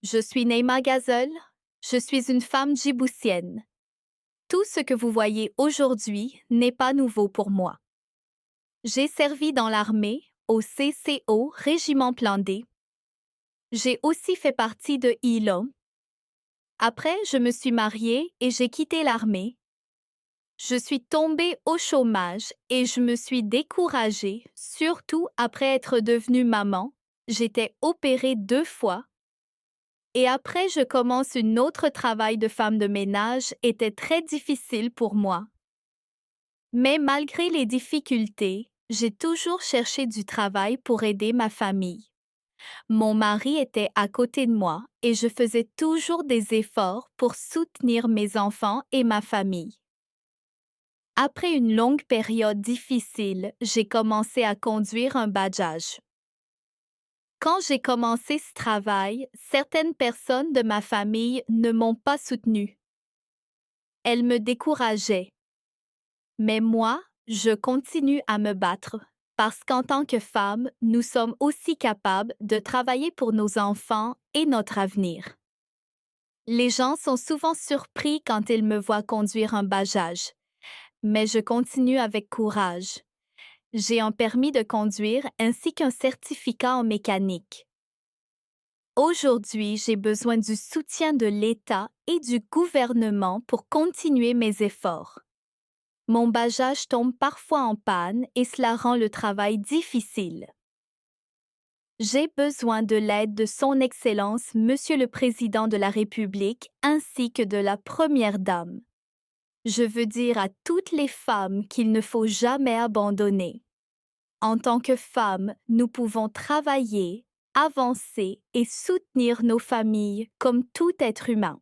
Je suis Neima Gazel, je suis une femme djiboutienne. Tout ce que vous voyez aujourd'hui n'est pas nouveau pour moi. J'ai servi dans l'armée, au CCO, Régiment Plan D. J'ai aussi fait partie de ILO. Après, je me suis mariée et j'ai quitté l'armée. Je suis tombée au chômage et je me suis découragée, surtout après être devenue maman. J'étais opérée 2 fois. Et après, je commence un autre travail de femme de ménage était très difficile pour moi. Mais malgré les difficultés, j'ai toujours cherché du travail pour aider ma famille. Mon mari était à côté de moi et je faisais toujours des efforts pour soutenir mes enfants et ma famille. Après une longue période difficile, j'ai commencé à conduire un bajaj. Quand j'ai commencé ce travail, certaines personnes de ma famille ne m'ont pas soutenue. Elles me décourageaient. Mais moi, je continue à me battre parce qu'en tant que femme, nous sommes aussi capables de travailler pour nos enfants et notre avenir. Les gens sont souvent surpris quand ils me voient conduire un bajaj, mais je continue avec courage. J'ai un permis de conduire ainsi qu'un certificat en mécanique. Aujourd'hui, j'ai besoin du soutien de l'État et du gouvernement pour continuer mes efforts. Mon bajaj tombe parfois en panne et cela rend le travail difficile. J'ai besoin de l'aide de Son Excellence Monsieur le Président de la République ainsi que de la Première Dame. Je veux dire à toutes les femmes qu'il ne faut jamais abandonner. En tant que femmes, nous pouvons travailler, avancer et soutenir nos familles comme tout être humain.